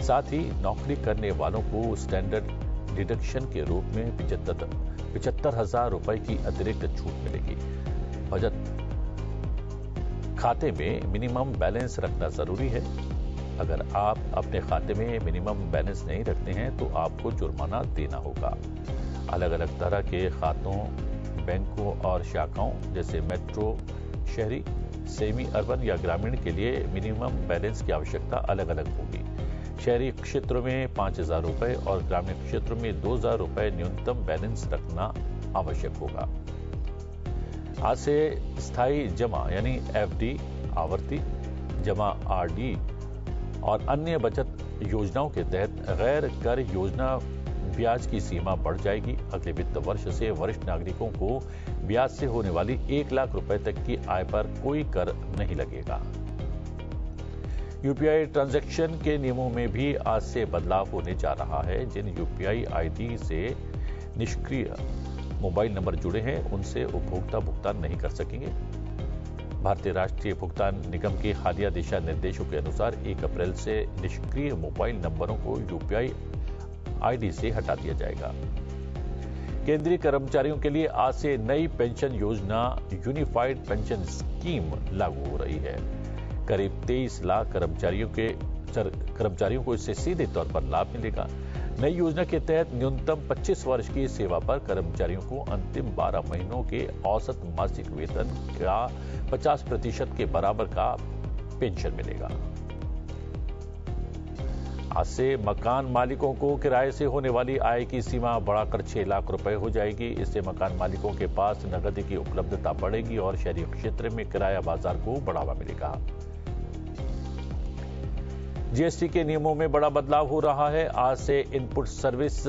साथ ही नौकरी करने वालों को स्टैंडर्ड डिडक्शन के रूप में 75,000 रुपए की अतिरिक्त छूट मिलेगी। बचत खाते में मिनिमम बैलेंस रखना जरूरी है। अगर आप अपने खाते में मिनिमम बैलेंस नहीं रखते हैं तो आपको जुर्माना देना होगा। अलग अलग तरह के खातों, बैंकों और शाखाओं जैसे मेट्रो, शहरी, सेमी अर्बन या ग्रामीण के लिए मिनिमम बैलेंस की आवश्यकता अलग अलग होगी। शहरी क्षेत्रों में 5,000 रुपए और ग्रामीण क्षेत्रों में 2,000 रुपए न्यूनतम बैलेंस रखना आवश्यक होगा। आज से स्थायी जमा यानी एफडी, आवर्ती जमा आरडी और अन्य बचत योजनाओं के तहत गैर कर योजना ब्याज की सीमा बढ़ जाएगी। अगले वित्त वर्ष से वरिष्ठ नागरिकों को ब्याज से होने वाली 1 लाख रुपए तक की आय पर कोई कर नहीं लगेगा। यूपीआई ट्रांजैक्शन के नियमों में भी आज से बदलाव होने जा रहा है। जिन यूपीआई आईडी से निष्क्रिय मोबाइल नंबर जुड़े हैं उनसे उपभोक्ता भुगतान नहीं कर सकेंगे। भारतीय राष्ट्रीय भुगतान निगम के हालिया दिशा निर्देशों के अनुसार 1 अप्रैल से निष्क्रिय मोबाइल नंबरों को यूपीआई आईडी से हटा दिया जाएगा। केंद्रीय कर्मचारियों के लिए आज से नई पेंशन योजना यूनिफाइड पेंशन स्कीम लागू हो रही है। करीब 23 लाख कर्मचारियों को इससे सीधे तौर पर लाभ मिलेगा। नई योजना के तहत न्यूनतम 25 वर्ष की सेवा पर कर्मचारियों को अंतिम 12 महीनों के औसत मासिक वेतन का 50% के बराबर का पेंशन मिलेगा। आज से मकान मालिकों को किराए से होने वाली आय की सीमा बढ़ाकर 6 लाख रुपए हो जाएगी। इससे मकान मालिकों के पास नकदी की उपलब्धता बढ़ेगी और शहरी क्षेत्र में किराया बाजार को बढ़ावा मिलेगा। जीएसटी के नियमों में बड़ा बदलाव हो रहा है। आज से इनपुट सर्विस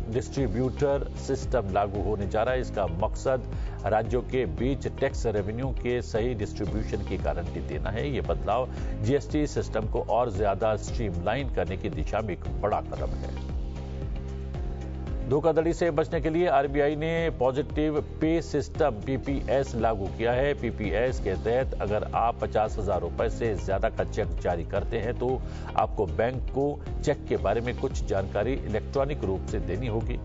डिस्ट्रीब्यूटर सिस्टम लागू होने जा रहा है। इसका मकसद राज्यों के बीच टैक्स रेवेन्यू के सही डिस्ट्रीब्यूशन की गारंटी देना है। यह बदलाव जीएसटी सिस्टम को और ज्यादा स्ट्रीमलाइन करने की दिशा में एक बड़ा कदम है। धोखाधड़ी से बचने के लिए आरबीआई ने पॉजिटिव पे सिस्टम पीपीएस लागू किया है। पीपीएस के तहत अगर आप 50,000 रुपए से ज्यादा का चेक जारी करते हैं तो आपको बैंक को चेक के बारे में कुछ जानकारी इलेक्ट्रॉनिक रूप से देनी होगी।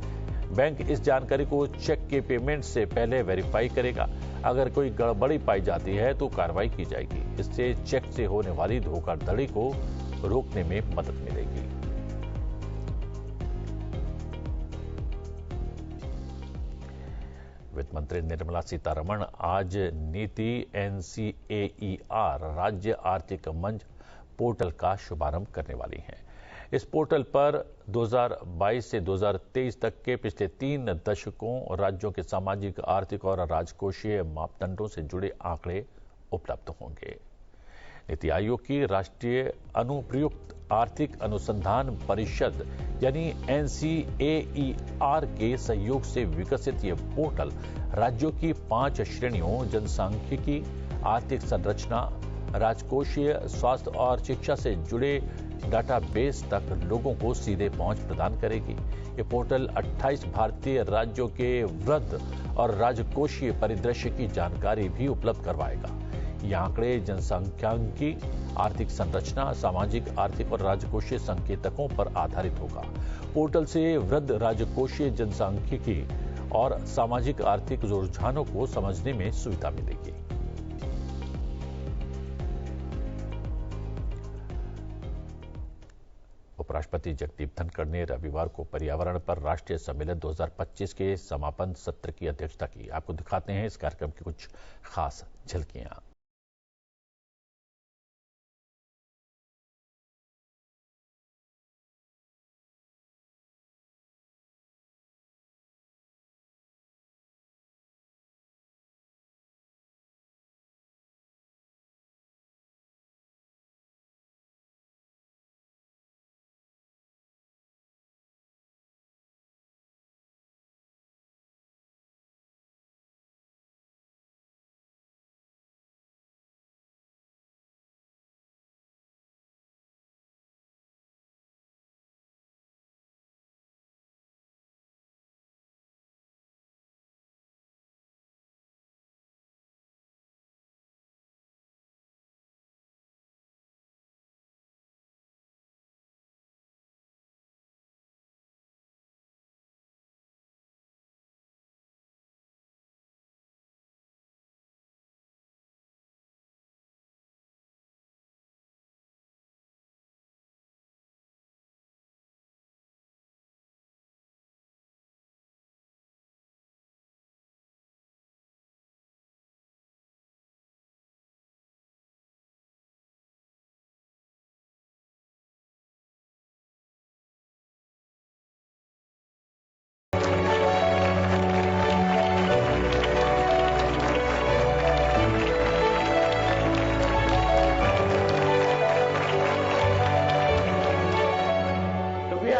बैंक इस जानकारी को चेक के पेमेंट से पहले वेरीफाई करेगा। अगर कोई गड़बड़ी पाई जाती है तो कार्रवाई की जाएगी। इससे चेक से होने वाली धोखाधड़ी को रोकने में मदद मिलेगी। वित्त मंत्री निर्मला सीतारमण आज नीति एनसीएईआर राज्य आर्थिक मंच पोर्टल का शुभारंभ करने वाली हैं। इस पोर्टल पर 2022 से 2023 तक के पिछले 3 दशकों राज्यों के सामाजिक, आर्थिक और राजकोषीय मापदंडों से जुड़े आंकड़े उपलब्ध होंगे। नीति आयोग की राष्ट्रीय अनुप्रयुक्त आर्थिक अनुसंधान परिषद यानी एनसीएईआर के सहयोग से विकसित ये पोर्टल राज्यों की 5 श्रेणियों जनसांख्यिकी, आर्थिक संरचना, राजकोषीय, स्वास्थ्य और शिक्षा से जुड़े डाटाबेस तक लोगों को सीधे पहुंच प्रदान करेगी। ये पोर्टल 28 भारतीय राज्यों के वृद्धि और राजकोषीय परिदृश्य की जानकारी भी उपलब्ध करवाएगा। ये आंकड़े जनसांख्यिकी, आर्थिक संरचना, सामाजिक, आर्थिक और राजकोषीय संकेतकों पर आधारित होगा। पोर्टल से वृद्धि, राजकोषीय, जनसांख्यिकी और सामाजिक आर्थिक रुझानों को समझने में सुविधा मिलेगी। उपराष्ट्रपति जगदीप धनखड़ ने रविवार को पर्यावरण पर राष्ट्रीय सम्मेलन 2025 के समापन सत्र की अध्यक्षता की। आपको दिखाते हैं इस कार्यक्रम की कुछ खास झलकियां।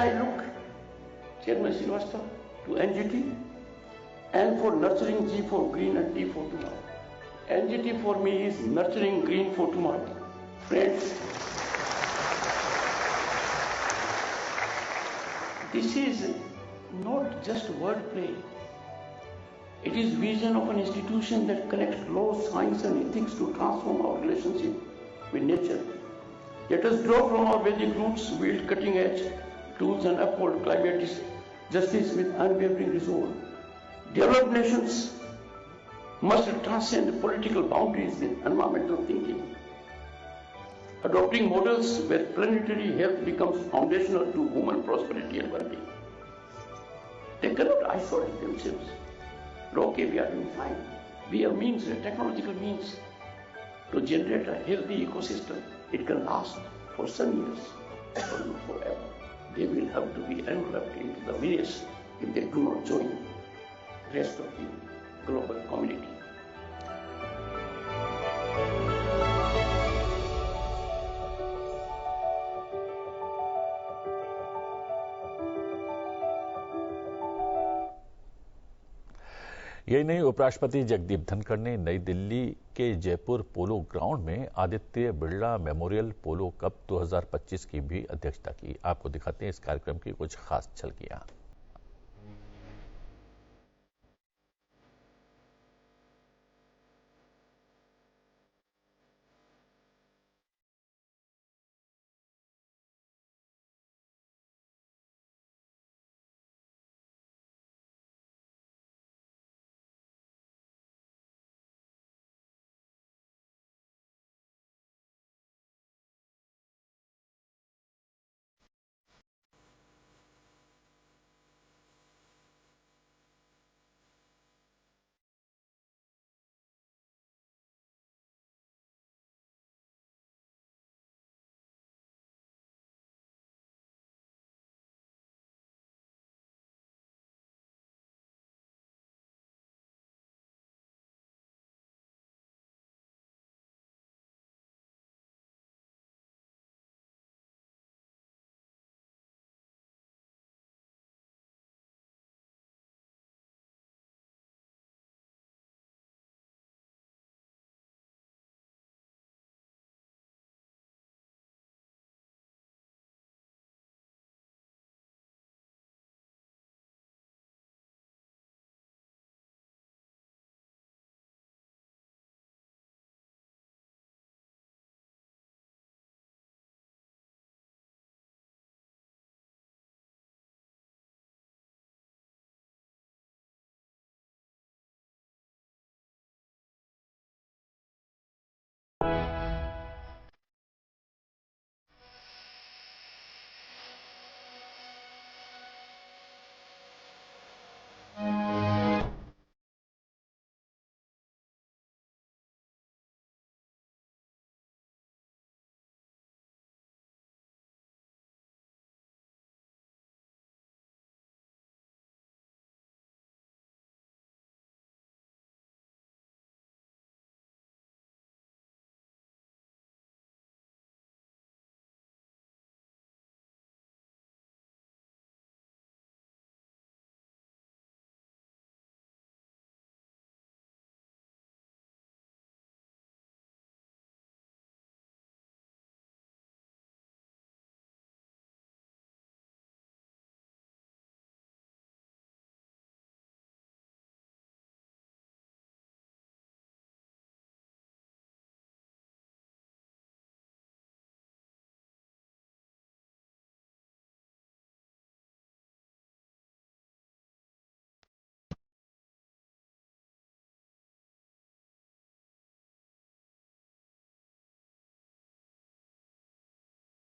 I look, Chairman Srivastava, to NGT, and for nurturing G for green and T for tomorrow. NGT for me is nurturing green for tomorrow. Friends, this is not just wordplay. It is vision of an institution that connects law, science and ethics to transform our relationship with nature. Let us draw from our Vedic roots, build cutting-edge tools and uphold climate justice with unwavering resolve. Developed nations must transcend political boundaries in environmental thinking, adopting models where planetary health becomes foundational to human prosperity and well-being. They cannot isolate themselves. Okay, we are doing fine. We have means, technological means to generate a healthy ecosystem. It can last for some years, but not forever. They will have to be enveloped into the various if they do not join the rest of the global community. यही नहीं, उपराष्ट्रपति जगदीप धनखड़ ने नई दिल्ली के Jaipur polo ground में Aditya Birla memorial पोलो cup 2025 की भी अध्यक्षता की। आपको दिखाते हैं इस कार्यक्रम की कुछ खास झलकियां।